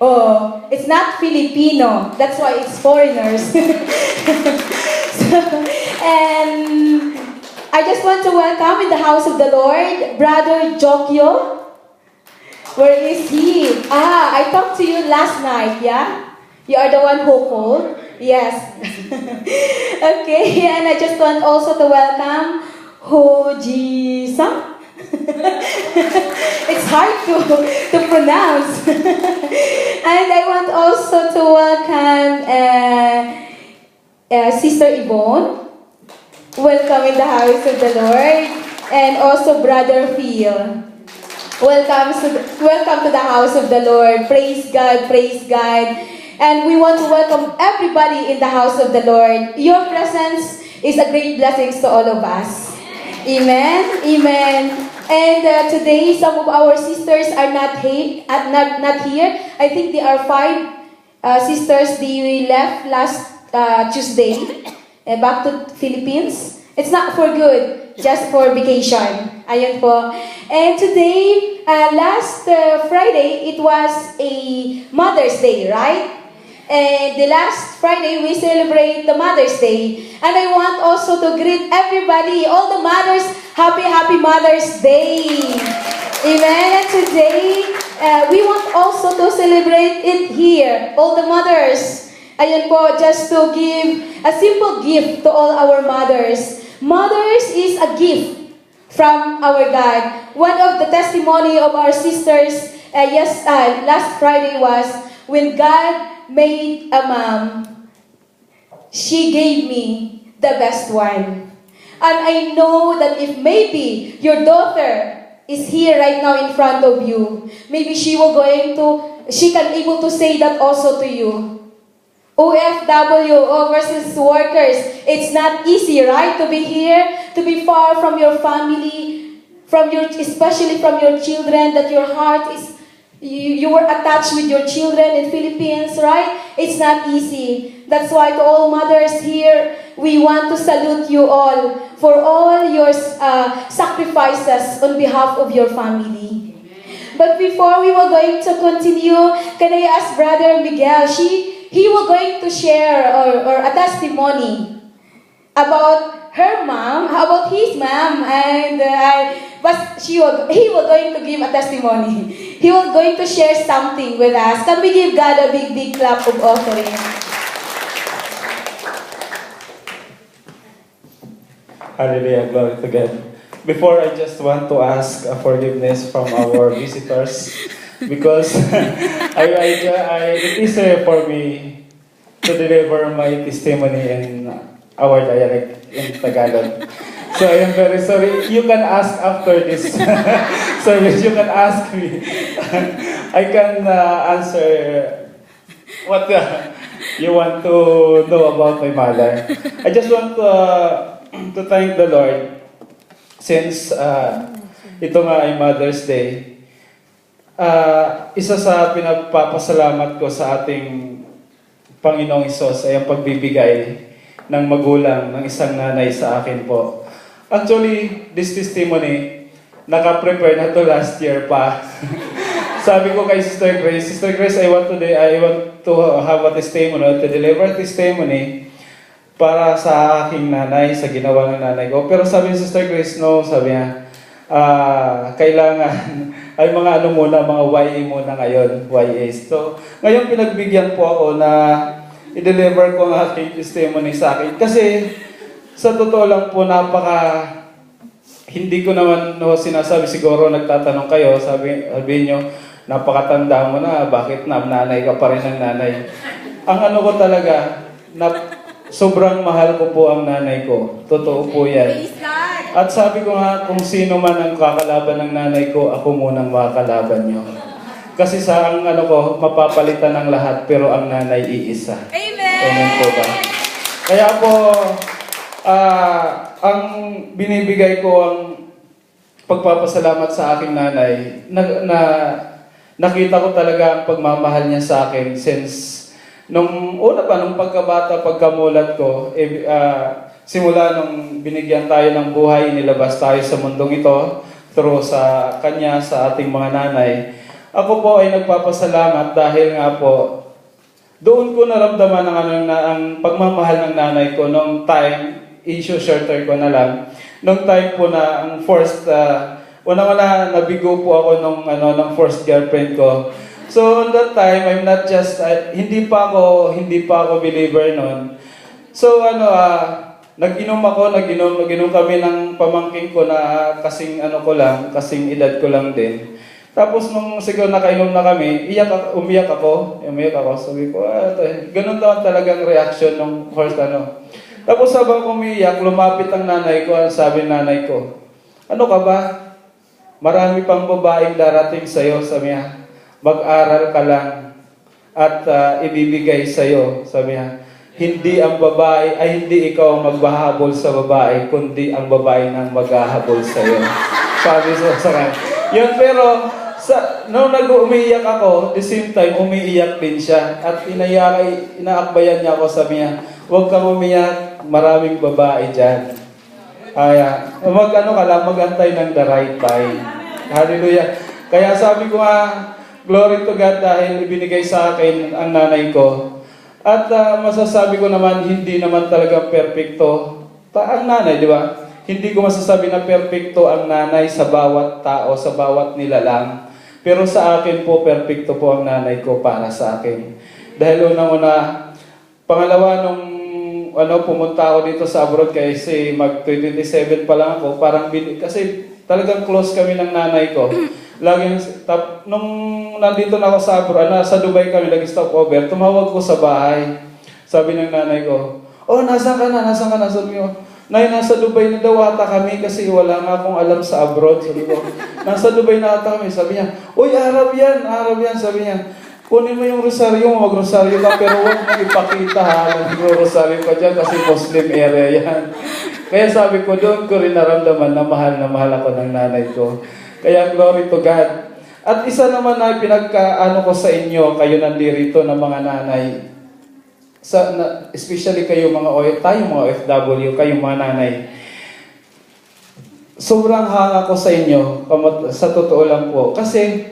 Oh, it's not Filipino. That's why it's foreigners. So, and I just want to welcome in the house of the Lord, Brother Jokyo. Where is he? I talked to you last night, yeah? You are the one who called? Yes. Okay, and I just want also to welcome Ho Ji-sang. It's hard to pronounce. And I want also to welcome Sister Yvonne. Welcome in the house of the Lord. And also Brother Phil. Welcome to the house of the Lord. Praise God, praise God. And we want to welcome everybody in the house of the Lord. Your presence is a great blessing to all of us. Amen. Amen. And today, some of our sisters are not here. I think there are 5 sisters. They left last Tuesday back to Philippines. It's not for good, just for vacation. Ayun po. And today, last Friday, it was a Mother's Day, right? And the last Friday, we celebrate the Mother's Day. And I want also to greet everybody, all the mothers, happy Mother's Day. Amen. And today, we want also to celebrate it here, all the mothers. Ayan po, just to give a simple gift to all our mothers. Mothers is a gift from our God. One of the testimony of our sisters last Friday was when God made a mom, she gave me the best one. And I know that if maybe your daughter is here right now in front of you, maybe she can able to say that also to you. OFW, overseas workers, it's not easy, right? To be here, to be far from your family, especially from your children, that your heart is you were attached with your children in Philippines, right? It's not easy. That's why to all mothers here, we want to salute you all for all your sacrifices on behalf of your family. But before we were going to continue, can I ask Brother Miguel? He will going to share or a testimony about her mom, about his mom, and he was going to give a testimony. He was going to share something with us. Can we give God a big clap of offering? Hallelujah, glory to God. Before, I just want to ask forgiveness from our visitors because it is for me to deliver my testimony in our dialect in Tagalog. So I am very sorry. You can ask after this service. You can ask me. I can answer what you want to know about my mother. I just want to thank the Lord since ito nga ay Mother's Day. Isa sa pinagpapasalamat ko sa ating Panginoong Hesus ay ang pagbibigay ng magulang ng isang nanay sa akin po. Actually, this testimony, naka-prepare na to last year pa. Sabi ko kay Sister Grace, I want to have a testimony, to deliver testimony para sa aking nanay, sa ginawa ng nanay ko. Pero sabi ni Sister Grace, no, sabi niya, kailangan ay mga mga YA muna ngayon, YAs. So, ngayon pinagbigyan po ako na i-deliver ko ang aking testimony sa akin. Kasi, sa totoo lang po, hindi ko naman sinasabi, siguro nagtatanong kayo, sabi nyo, napakatanda mo na, bakit nanay ka pa rin ng nanay? Ang ko talaga, sobrang mahal ko po ang nanay ko. Totoo po yan. At sabi ko nga, kung sino man ang kakalaban ng nanay ko, ako munang makakalaban nyo. Kasi sa mapapalitan ng lahat, pero ang nanay iisa. Amen! Amen po ba? Kaya po, ang binibigay ko ang pagpapasalamat sa aking nanay, nakita ko talaga ang pagmamahal niya sa akin since nung pagkabata, pagkamulat ko, simula nung binigyan tayo ng buhay, nilabas tayo sa mundong ito through sa kanya, sa ating mga nanay. ako po ay nagpapasalamat dahil nga po, doon ko naramdaman ang pagmamahal ng nanay ko nung time, issue-shorter ko na lang, nung time po na ang first, una-una nabigo po ako ng first girlfriend ko. So on that time, I'm not just, hindi pa ako believer noon. So nag-inom kami ng pamangking ko na kasing edad ko lang din. Tapos nung siguro nakainom na kami, umiyak ako. Sabi ko, ganun daw talagang reaction ng first Tapos habang umiyak, lumapit ang nanay ko, sabi ng nanay ko, ano ka ba? Marami pang babaeng darating sa'yo, sabi niya. Mag-aral ka lang at ibibigay sa'yo, sabi niya. Hindi ikaw ang magbahabol sa babae, kundi ang babae nang maghahabol sa'yo. Sabi sa kanya. Yun, pero nung nag-umiiyak ako, the same time, umiiyak din siya. At inaakbayan niya ako, sabi niya, huwag kang umiyak, maraming babae dyan. Mag-antay ng the right time. Hallelujah. Kaya sabi ko nga, glory to God dahil ibinigay sa akin ang nanay ko. At masasabi ko naman, hindi naman talaga perfecto. Ang nanay, di ba? Hindi ko masasabi na perfecto ang nanay sa bawat tao, sa bawat nilalang. Pero sa akin po, perfecto po ang nanay ko para sa akin. Dahil unang-una, pangalawa nung pumunta ako dito sa abroad kasi mag-27 pa lang ako, kasi talagang close kami ng nanay ko. Nung nandito na ako sa abroad, sa Dubai kami, nag-stopover, tumawag ko sa bahay. Sabi ng nanay ko, nasaan ka na? Sabi ko, Nay, nasa Dubai na daw ata kami kasi wala nga akong alam sa abroad. Sabi ko, nasa Dubai na ata kami. Sabi niya, Arab yan. Sabi niya, kunin mo yung rosaryo mo, mag-rosaryo ka, pero huwag mo ipakita mag-rosaryo ka dyan kasi Muslim area yan. Kaya sabi ko, doon ko rin naramdaman na mahal ako ng nanay ko. Kaya glory to God. At isa naman na pinagkaano ko sa inyo, kayo nandirito na mga nanay, especially kayo mga OFW, kayong mga nanay. Sobrang hanga ko sa inyo, sa totoo lang po. Kasi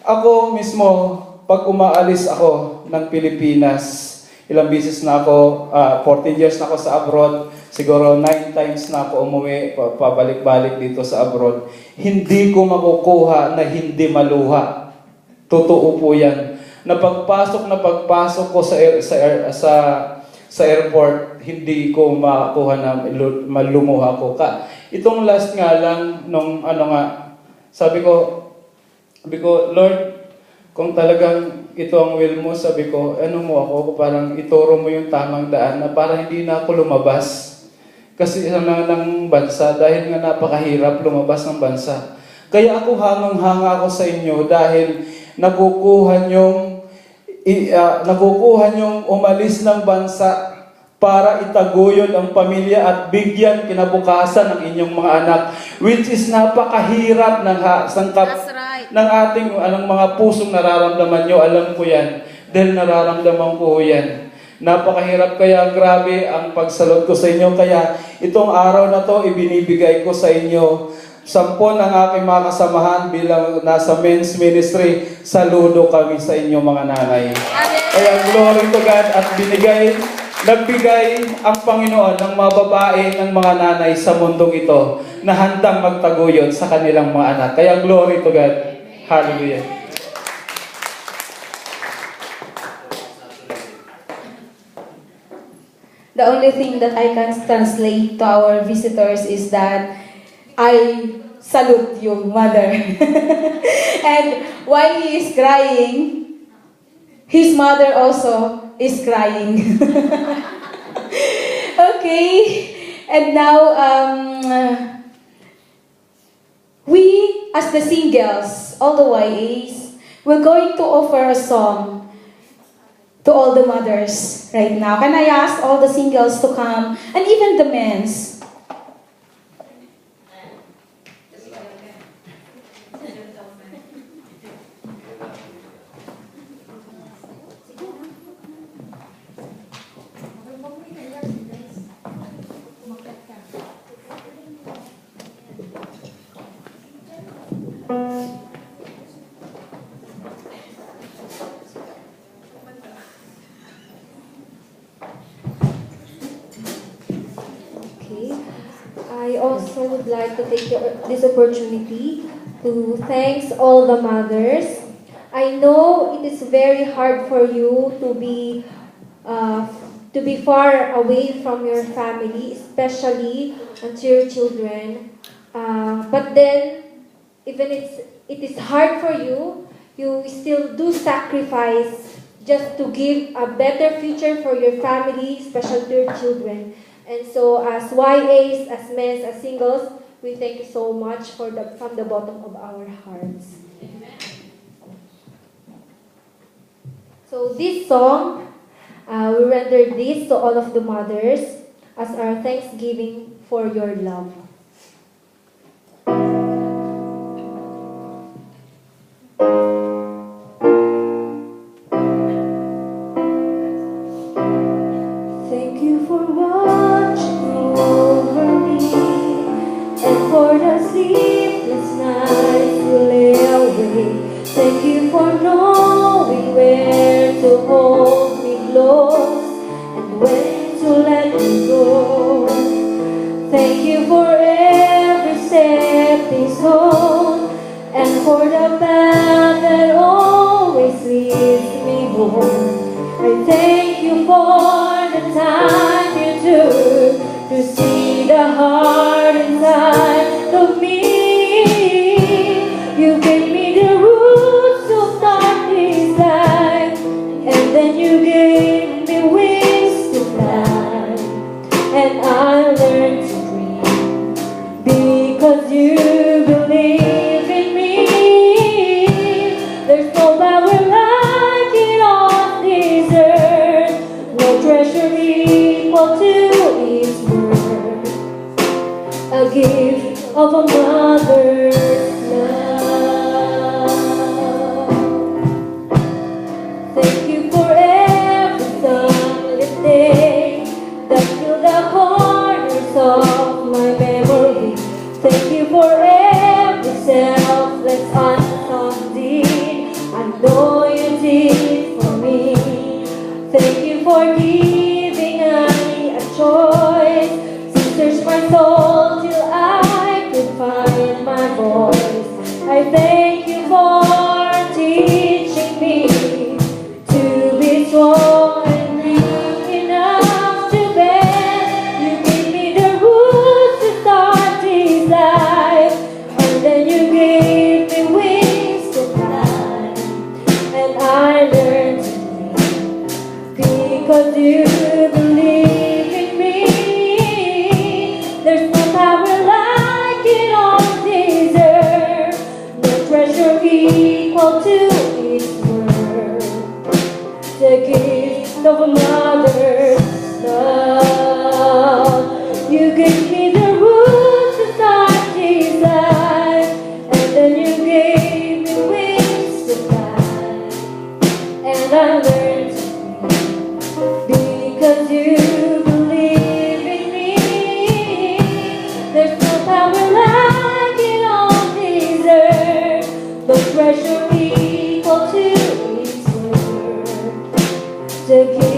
ako mismo, pag umaalis ako ng Pilipinas, ilang beses na ako, 14 years na ako sa abroad, siguro 9 times na ako umuwi, pabalik-balik dito sa abroad, hindi ko makukuha na hindi maluha. Totoo po yan. Na pagpasok ko sa airport, hindi ko makuha na malumuha ko. Itong last nga lang, sabi ko, Lord, kung talagang ito ang will mo, sabi ko, parang ituro mo yung tamang daan na para hindi na ako lumabas. Kasi ng bansa, dahil nga napakahirap lumabas ng bansa. Kaya ako hangang-hanga ako sa inyo dahil nakukuha niyong umalis ng bansa para itaguyod ang pamilya at bigyan kinabukasan ng inyong mga anak, which is napakahirap ng ating mga pusong nararamdaman nyo. Alam ko yan, dahil nararamdaman ko yan. Napakahirap, kaya grabe ang pagsalot ko sa inyo. Kaya itong araw na to, ibinibigay ko sa inyo. 10 ng aking mga kasamahan bilang nasa men's ministry, saludo kami sa inyo mga nanay. Kaya glory to God at nagbigay ang Panginoon ng mga babae ng mga nanay sa mundong ito na handang magtaguyod sa kanilang mga anak. Kaya glory to God. Hallelujah. The only thing that I can translate to our visitors is that I salute you, Mother. And while he is crying, his mother also is crying. Okay, and now we, as the singles, all the YAs, we're going to offer a song to all the mothers right now. Can I ask all the singles to come, and even the men's? I also would like to take this opportunity to thank all the mothers. I know it is very hard for you uh, to be far away from your family, especially unto your children. But then, even it is hard for you, you still do sacrifice just to give a better future for your family, especially to your children. And so, as YAs, as men, as singles, we thank you so much from the bottom of our hearts. So this song, we render this to all of the mothers as our thanksgiving for your love. Thank you for watching over me and for the sleepless nights you lay away. Thank you for knowing where to hold me close and when to let me go. Thank you for every stepping stone and for the path that always leads me home. I thank you for the time you took to see the heart inside of me. You gave me the roots to start this life, and then you gave me wings to fly, and I learned to dream because you believe in me. There's no power like it on this earth, no treasure equal to its worth, a gift of a mother's love. Thank you for every sunlit day that filled the corners of my memory. Thank you for every selfless unsung deed I know you did for me. Thank you for giving me a choice to search my soul till I could find my voice. I thank you for teaching me to be strong and big enough to bear. You gave me the roots to start this life, and then you gave me wings to fly, and I learned to dream because you believe in me. There's no power like it on this earth, no treasure equal to its worth, the gift of a mother's love. You gave me the roots to start this life, and then you gave me wings to fly, and I learned to dream because you believe in me. There's no power like it on this earth, no treasure equal to its worth, the gift